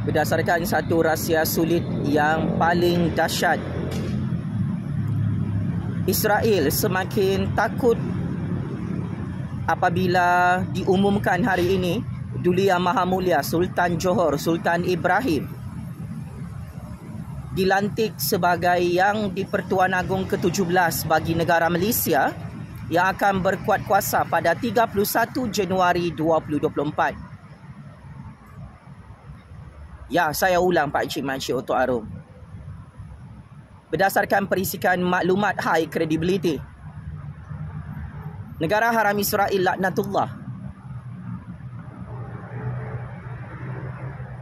berdasarkan satu rahsia sulit yang paling dahsyat, Israel semakin takut apabila diumumkan hari ini Duli Yang Maha Mulia Sultan Johor Sultan Ibrahim dilantik sebagai Yang di-Pertuan Agong ke-17 bagi negara Malaysia yang akan berkuat kuasa pada 31 Januari 2024. Ya, saya ulang Pak Cik Makcik Otok Arum. Berdasarkan perisikan maklumat high credibility, negara haram Israel laknatullah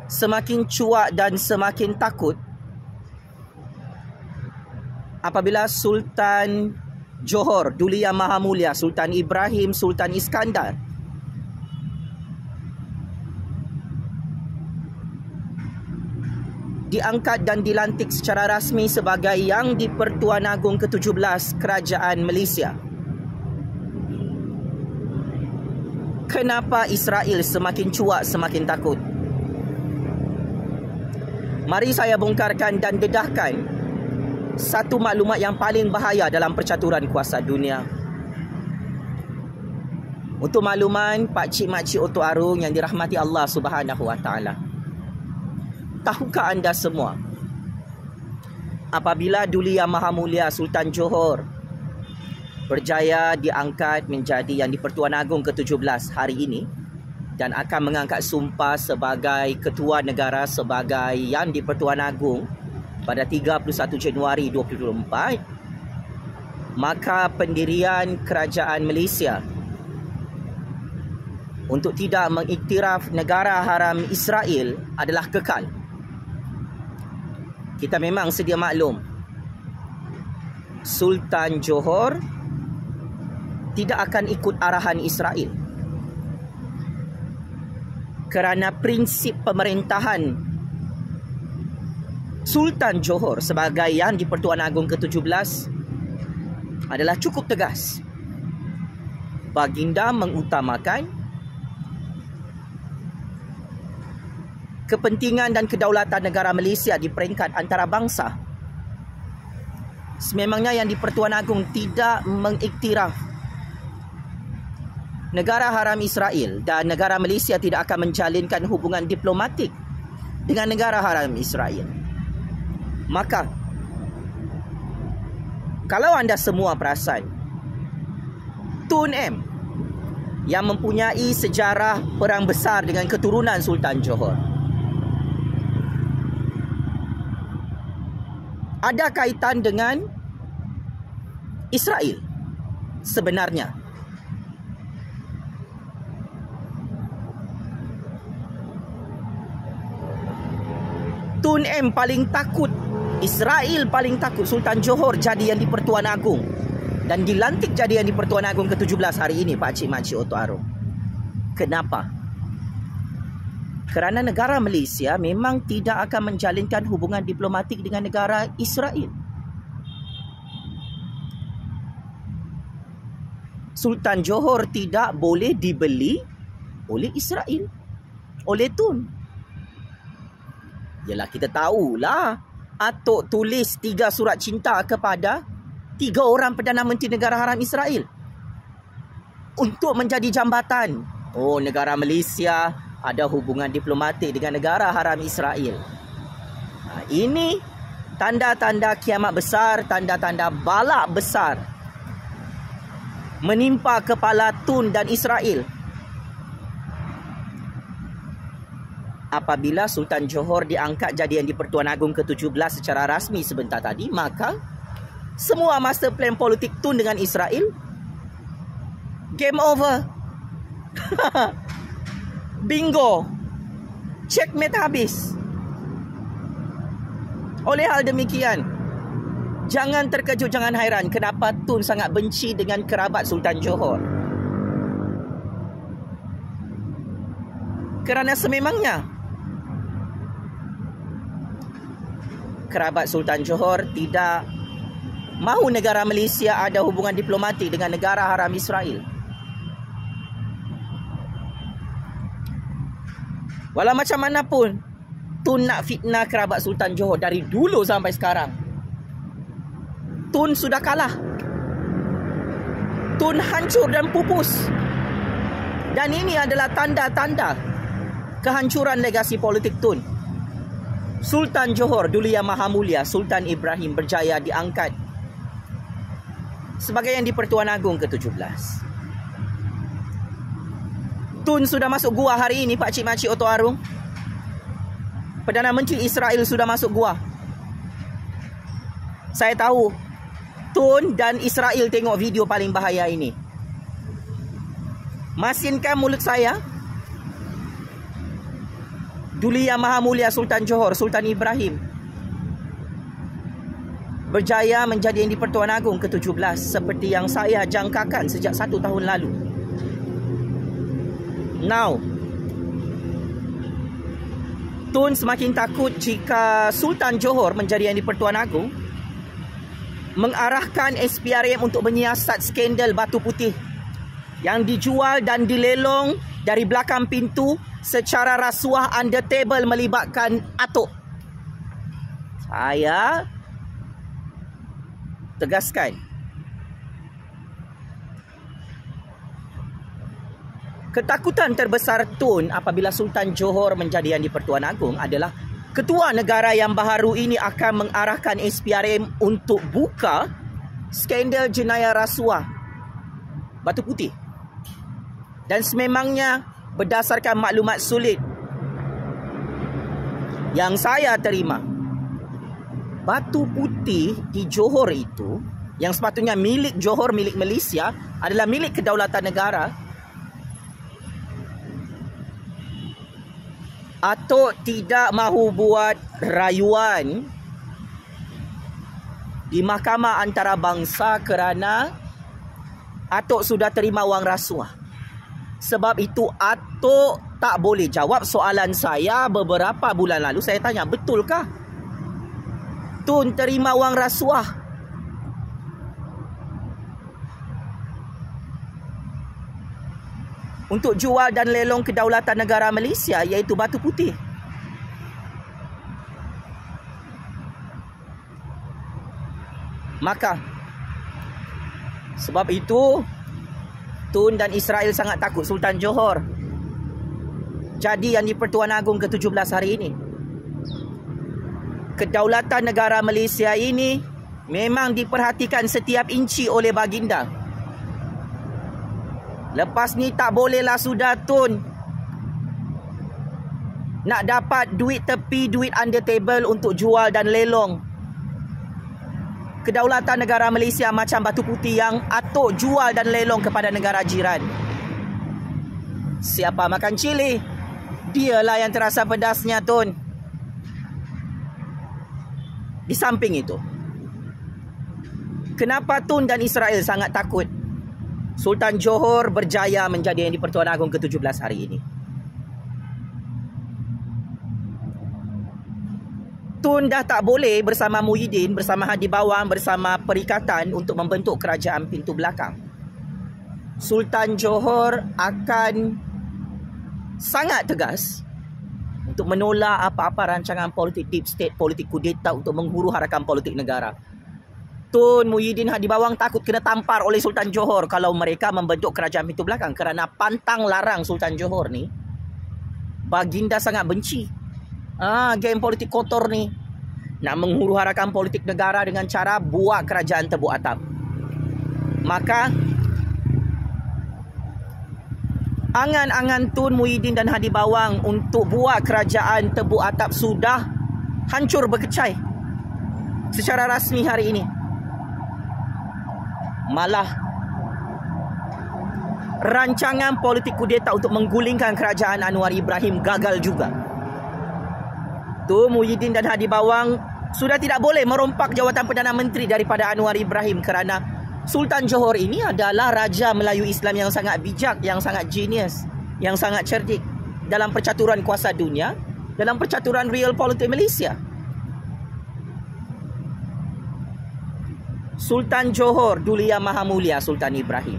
semakin cuak dan semakin takut apabila Sultan Johor Duli Yang Maha Mulia Sultan Ibrahim Sultan Iskandar diangkat dan dilantik secara rasmi sebagai Yang di-Pertuan Agong ke-17 Kerajaan Malaysia. Kenapa Israel semakin cuak, semakin takut? Mari saya bongkarkan dan dedahkan satu maklumat yang paling bahaya dalam percaturan kuasa dunia. Untuk makluman Pak Cik Makcik Otok Arum yang dirahmati Allah Subhanahu Wa Taala. Tahukah anda semua, apabila Duli Yang Maha Mulia Sultan Johor berjaya diangkat menjadi Yang di-Pertuan Agong ke-17 hari ini dan akan mengangkat sumpah sebagai Ketua Negara sebagai Yang di-Pertuan Agong pada 31 Januari 2024, maka pendirian Kerajaan Malaysia untuk tidak mengiktiraf negara haram Israel adalah kekal. Kita memang sedia maklum, Sultan Johor tidak akan ikut arahan Israel kerana prinsip pemerintahan Sultan Johor sebagai Yang di-Pertuan Agong ke-17 adalah cukup tegas. Baginda mengutamakan kepentingan dan kedaulatan negara Malaysia di peringkat antarabangsa. Sememangnya Yang di-Pertuan Agong tidak mengiktiraf negara haram Israel dan negara Malaysia tidak akan menjalinkan hubungan diplomatik dengan negara haram Israel. Maka, kalau anda semua perasan, Tun M yang mempunyai sejarah perang besar dengan keturunan Sultan Johor ada kaitan dengan Israel sebenarnya. Tun M paling takut, Israel paling takut Sultan Johor jadi Yang di-Pertuan Agong dan dilantik jadi Yang di-Pertuan Agong ke-17 hari ini Pak Cik Makcik Otok Arum. Kenapa? Kerana negara Malaysia memang tidak akan menjalinkan hubungan diplomatik dengan negara Israel. Sultan Johor tidak boleh dibeli oleh Israel, oleh Tun. Yalah, kita tahulah Atok tulis 3 surat cinta kepada 3 orang Perdana Menteri negara haram Israel untuk menjadi jambatan. Oh, negara Malaysia ada hubungan diplomatik dengan negara haram Israel. Ini tanda-tanda kiamat besar, tanda-tanda balak besar menimpa kepala Tun dan Israel apabila Sultan Johor diangkat jadi Yang di-Pertuan Agong ke-17 secara rasmi sebentar tadi. Maka semua master plan politik Tun dengan Israel game over. Bingo, checkmate habis. Oleh hal demikian, jangan terkejut, jangan hairan kenapa Tun sangat benci dengan kerabat Sultan Johor. Kerana sememangnya kerabat Sultan Johor tidak mahu negara Malaysia ada hubungan diplomatik dengan negara haram Israel. Walau macam mana pun, Tun nak fitnah kerabat Sultan Johor dari dulu sampai sekarang. Tun sudah kalah. Tun hancur dan pupus. Dan ini adalah tanda-tanda kehancuran legasi politik Tun. Sultan Johor dulu Yang Maha Mulia Sultan Ibrahim Berjaya diangkat sebagai Yang di-Pertuan Agong ke-17. Tun sudah masuk gua hari ini, Pak Cik Makcik Oto Arung. Perdana Menteri Israel sudah masuk gua. Saya tahu Tun dan Israel tengok video paling bahaya ini. Masinkan mulut saya. Dulu Yang Maha Mulia Sultan Johor, Sultan Ibrahim, berjaya menjadi Yang di-Pertuan Agong ke-17 seperti yang saya jangkakan sejak 1 tahun lalu. Now, Tun semakin takut jika Sultan Johor menjadi Yang di-Pertuan Agong, mengarahkan SPRM untuk menyiasat skandal batu putih yang dijual dan dilelong dari belakang pintu secara rasuah under table melibatkan Atok. Saya tegaskan, ketakutan terbesar Tun apabila Sultan Johor menjadi Yang di-Pertuan Agong adalah ketua negara yang baharu ini akan mengarahkan SPRM untuk buka skandal jenayah rasuah batu putih. Dan sememangnya berdasarkan maklumat sulit yang saya terima, batu putih di Johor itu yang sepatutnya milik Johor, milik Malaysia, adalah milik kedaulatan negara. Atok tidak mahu buat rayuan di Mahkamah Antarabangsa kerana Atok sudah terima wang rasuah. Sebab itu Atok tak boleh jawab soalan saya beberapa bulan lalu. Saya tanya, betulkah Tun terima wang rasuah? Untuk jual dan lelong kedaulatan negara Malaysia, iaitu batu putih. Maka sebab itu Tun dan Israel sangat takut Sultan Johor jadi Yang di-Pertuan Agong ke-17 hari ini. Kedaulatan negara Malaysia ini memang diperhatikan setiap inci oleh baginda. Lepas ni tak bolehlah sudah Tun nak dapat duit tepi, duit under table untuk jual dan lelong kedaulatan negara Malaysia macam batu putih yang Atok jual dan lelong kepada negara jiran. Siapa makan cili, dialah yang terasa pedasnya, Tun. Di samping itu, kenapa Tun dan Israel sangat takut Sultan Johor berjaya menjadi Yang di-Pertuan Agong ke-17 hari ini? Tun dah tak boleh bersama Muhyiddin, bersama Hadi Bawang, bersama Perikatan untuk membentuk kerajaan pintu belakang. Sultan Johor akan sangat tegas untuk menolak apa-apa rancangan politik deep state, politik kudeta untuk menghuru harakan politik negara. Tun, Muhyiddin, Hadi Bawang takut kena tampar oleh Sultan Johor kalau mereka membentuk kerajaan pintu belakang, kerana pantang larang Sultan Johor ni baginda sangat benci. Geng politik kotor ni nak menghuru harakan politik negara dengan cara buat kerajaan tebuk atap. Maka angan-angan Tun, Muhyiddin dan Hadi Bawang untuk buat kerajaan tebuk atap sudah hancur berkecai secara rasmi hari ini. Malah rancangan politik kudeta untuk menggulingkan kerajaan Anwar Ibrahim gagal juga. Tu Muhyiddin dan Hadi Bawang sudah tidak boleh merompak jawatan Perdana Menteri daripada Anwar Ibrahim kerana Sultan Johor ini adalah Raja Melayu Islam yang sangat bijak, yang sangat genius, yang sangat cerdik dalam percaturan kuasa dunia, dalam percaturan real politik Malaysia. Sultan Johor dulu Yang Maha Mulia Sultan Ibrahim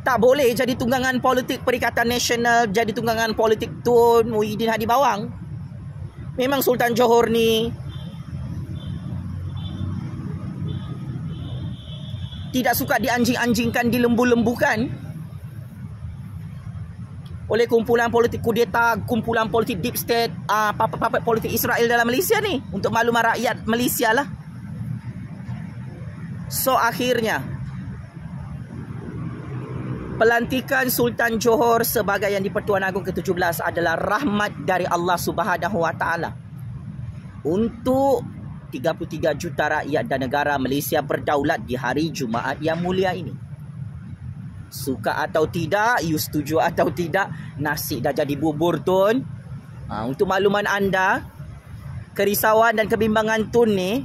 Tak boleh jadi tunggangan politik Perikatan Nasional, jadi tunggangan politik Tun Muhyiddin Hadi Bawang. Memang Sultan Johor ni tidak suka dianjing-anjingkan, dilembu-lembukan oleh kumpulan politik kudeta, kumpulan politik deep state, papat-papat politik Israel dalam Malaysia ni, untuk makluman rakyat Malaysia lah. So akhirnya pelantikan Sultan Johor sebagai Yang di-Pertuan Agong ke-17 adalah rahmat dari Allah Subhanahu Wa Taala untuk 33 juta rakyat dan negara Malaysia berdaulat di hari Jumaat yang mulia ini. Suka atau tidak, you setuju atau tidak, nasi dah jadi bubur Tun. Untuk makluman anda, kerisauan dan kebimbangan Tun ni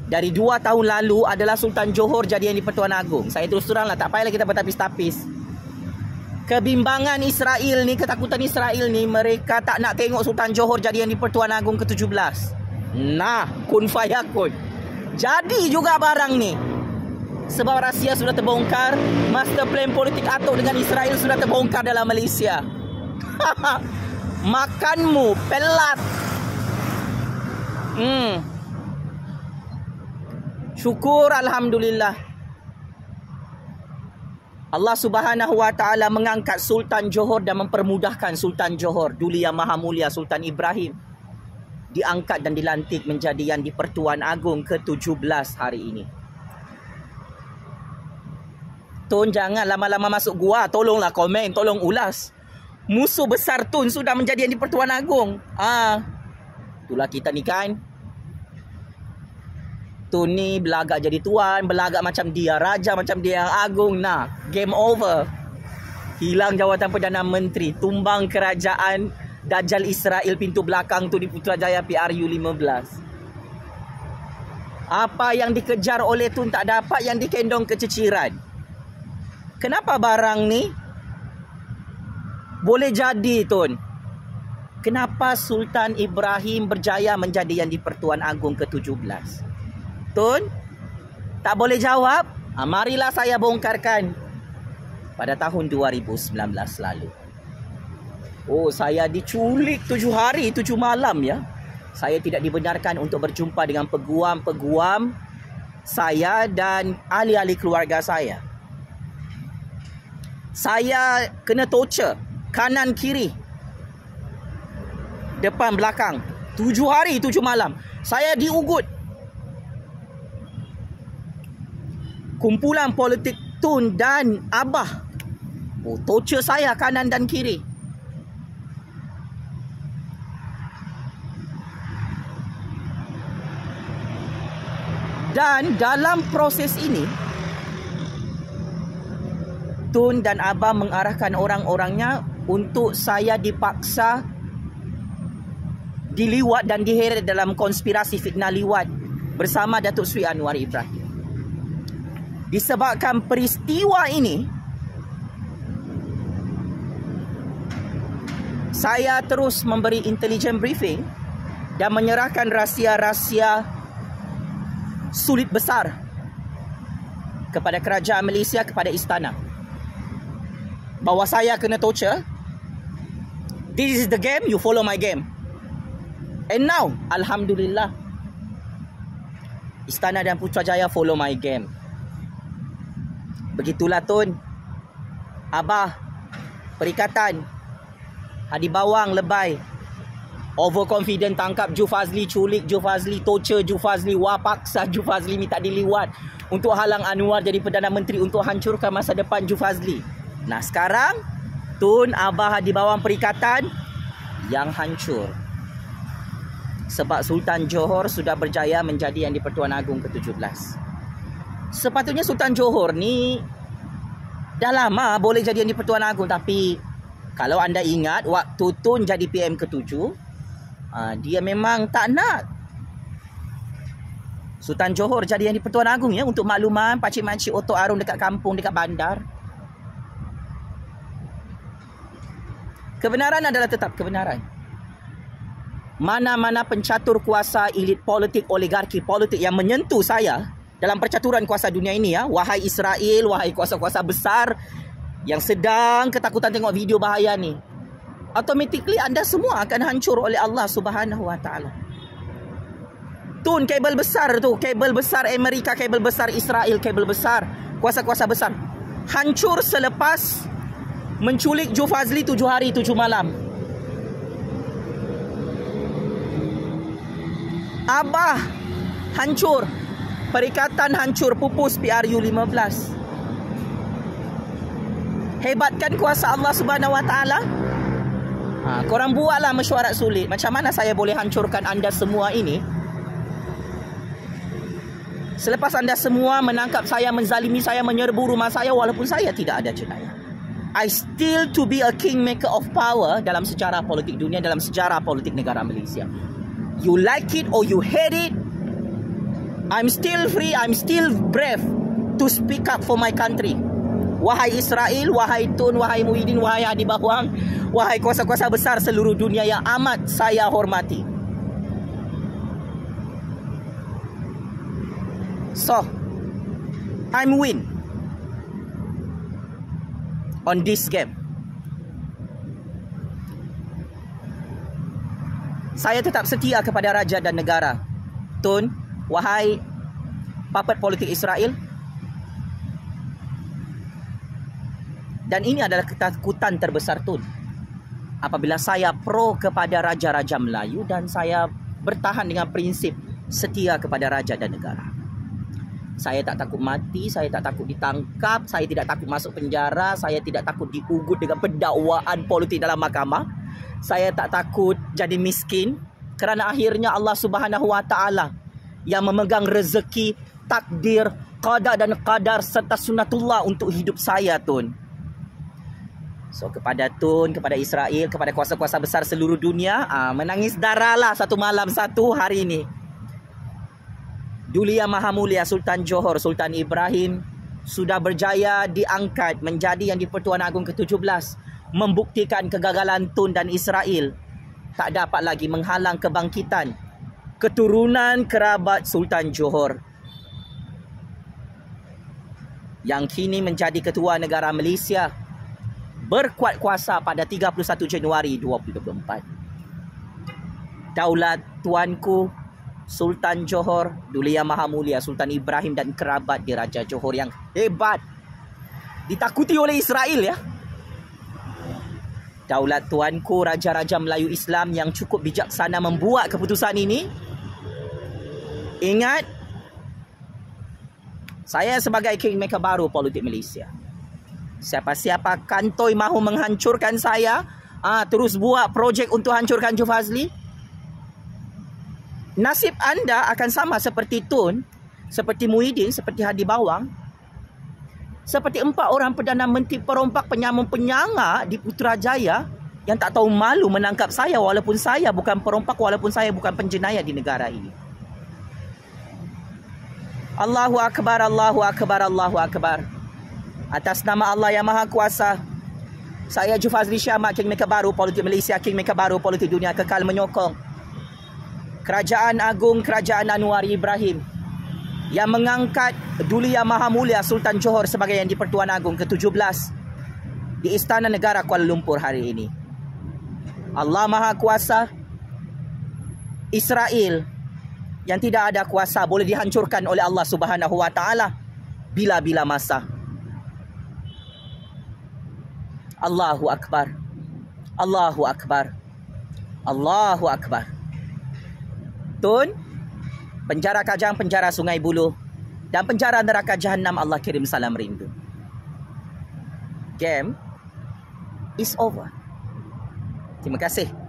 dari 2 tahun lalu adalah Sultan Johor jadi Yang di-Pertuan Agong. Saya terus terang lah, tak payahlah kita bertapis-tapis. Kebimbangan Israel ni, ketakutan Israel ni, mereka tak nak tengok Sultan Johor jadi Yang di-Pertuan Agong ke-17. Nah, kun fayakun. Jadi juga barang ni. Sebab rahsia sudah terbongkar, master plan politik Atok dengan Israel sudah terbongkar dalam Malaysia. Makanmu pelat. Syukur alhamdulillah. Allah Subhanahu Wa Taala mengangkat Sultan Johor dan mempermudahkan Sultan Johor, Duli Yang Maha Mulia Sultan Ibrahim, diangkat dan dilantik menjadi Yang di-Pertuan Agong ke-17 hari ini. Tun, jangan lama-lama masuk gua. Tolonglah komen, tolong ulas. Musuh besar Tun sudah menjadi Yang di-Pertuan Agong. Itulah kita ni kan. Tun ni belagak jadi tuan, belagak macam dia raja, macam dia yang agung. Nah, game over. Hilang jawatan Perdana Menteri, tumbang kerajaan Dajjal Israel pintu belakang tu di Putrajaya PRU 15. Apa yang dikejar oleh Tun tak dapat, yang dikendong keciciran. Kenapa barang ni boleh jadi Tun? Kenapa Sultan Ibrahim berjaya menjadi Yang di-Pertuan Agong ke-17? Tun, tak boleh jawab? Marilah saya bongkarkan. Pada tahun 2019 lalu. Oh, saya diculik 7 hari 7 malam ya. Saya tidak dibenarkan untuk berjumpa dengan peguam-peguam saya dan ahli-ahli keluarga saya. Saya kena torture kanan kiri, depan belakang, 7 hari 7 malam. Saya diugut. Kumpulan politik Tun dan Abah torture saya kanan dan kiri. Dan dalam proses ini, Tun dan Abah mengarahkan orang-orangnya untuk saya dipaksa diliwat dan diheret dalam konspirasi fitnah liwat bersama Datuk Seri Anwar Ibrahim. Disebabkan peristiwa ini, saya terus memberi intelligence briefing dan menyerahkan rahsia-rahsia sulit besar kepada kerajaan Malaysia, kepada istana, bahawa saya kena torture. This is the game, you follow my game. And now, alhamdulillah, istana dan Putrajaya follow my game. Begitulah Tun, Abah, Perikatan, Hadi Bawang lebay, overconfident, tangkap Ju Fazli, culik Ju Fazli, torture Ju Fazli, paksa Ju Fazli minta diliwat untuk halang Anwar jadi Perdana Menteri, untuk hancurkan masa depan Ju Fazli. Nah sekarang Tun, Abah, Hadi Bawang, Perikatan yang hancur. Sebab Sultan Johor sudah berjaya menjadi Yang di-Pertuan Agong ke-17. Sepatutnya Sultan Johor ni dah lama boleh jadi Yang di-Pertuan Agong. Tapi kalau anda ingat, waktu Tun jadi PM ke-7, dia memang tak nak Sultan Johor jadi Yang di-Pertuan Agong ya. Untuk makluman, pakcik-makcik otok arum dekat kampung, dekat bandar, kebenaran adalah tetap kebenaran. Mana-mana pencatur kuasa, elit politik, oligarki politik yang menyentuh saya dalam percaturan kuasa dunia ini ya. Wahai Israel, wahai kuasa-kuasa besar yang sedang ketakutan tengok video bahaya ni, automatically anda semua akan hancur oleh Allah Subhanahu Wa Taala. Tun kabel besar tu, kabel besar Amerika, kabel besar Israel, kabel besar kuasa-kuasa besar hancur selepas menculik Joe Fazli 7 hari 7 malam. Abah hancur, Perikatan hancur, pupus PRU 15. Hebatkan kuasa Allah Subhanahu Wa Taala. Korang buatlah mesyuarat sulit. Macam mana saya boleh hancurkan anda semua ini? Selepas anda semua menangkap saya, menzalimi saya, menyerbu rumah saya walaupun saya tidak ada jenayah. I still to be a kingmaker of power dalam sejarah politik dunia, dalam sejarah politik negara Malaysia. You like it or you hate it, I'm still free, I'm still brave to speak up for my country. Wahai Israel, wahai Tun, wahai Muhyiddin, wahai Adi Bawang, wahai kuasa-kuasa besar seluruh dunia yang amat saya hormati. So, I'm win on this game. Saya tetap setia kepada raja dan negara. Tun, wahai puppet politik Israel. Dan ini adalah ketakutan terbesar Tun. Apabila saya pro kepada raja-raja Melayu dan saya bertahan dengan prinsip setia kepada raja dan negara. Saya tak takut mati, saya tak takut ditangkap, saya tidak takut masuk penjara, saya tidak takut diugut dengan pendakwaan politik dalam mahkamah. Saya tak takut jadi miskin kerana akhirnya Allah Subhanahu Wa Taala yang memegang rezeki, takdir, qada dan qadar serta sunatullah untuk hidup saya Tun. So kepada Tun, kepada Israel, kepada kuasa-kuasa besar seluruh dunia, menangis darahlah satu malam satu hari ini. Duli Yang Maha Mulia Sultan Johor, Sultan Ibrahim sudah berjaya diangkat menjadi Yang di-Pertuan Agong ke-17, membuktikan kegagalan Tun dan Israel tak dapat lagi menghalang kebangkitan keturunan kerabat Sultan Johor yang kini menjadi ketua negara Malaysia, berkuat kuasa pada 31 Januari 2024. Daulat tuanku Sultan Johor, Duli Yang Maha Mulia Sultan Ibrahim dan kerabat Diraja Johor yang hebat, ditakuti oleh Israel ya. Daulat tuanku Raja-Raja Melayu Islam yang cukup bijaksana membuat keputusan ini. Ingat, saya sebagai kingmaker baru politik Malaysia. Siapa-siapa kantoi mahu menghancurkan saya, terus buat projek untuk hancurkan Joe Fazli, nasib anda akan sama seperti Tun, seperti Muhyiddin, seperti Hadi Bawang, seperti 4 orang Perdana Menteri perompak penyamung-penyanga di Putrajaya yang tak tahu malu menangkap saya walaupun saya bukan perompak, walaupun saya bukan penjenayah di negara ini. Allahu Akbar, Allahu Akbar, Allahu Akbar. Atas nama Allah yang Maha Kuasa, saya Joe Fazli Syahmat, kingmaker baru politik Malaysia, kingmaker baru politik dunia, kekal menyokong Kerajaan Agung Kerajaan Anwar Ibrahim yang mengangkat Duli Yang Maha Mulia Sultan Johor sebagai Yang di-Pertuan Agong ke-17 di Istana Negara Kuala Lumpur hari ini. Allah Maha Kuasa, Israel yang tidak ada kuasa boleh dihancurkan oleh Allah Subhanahu Wa Taala bila-bila masa. Allahu Akbar, Allahu Akbar, Allahu Akbar. Tun, penjara Kajang, penjara Sungai Buloh dan penjara neraka Jahannam, Allah kirim salam rindu. Game is over. Terima kasih.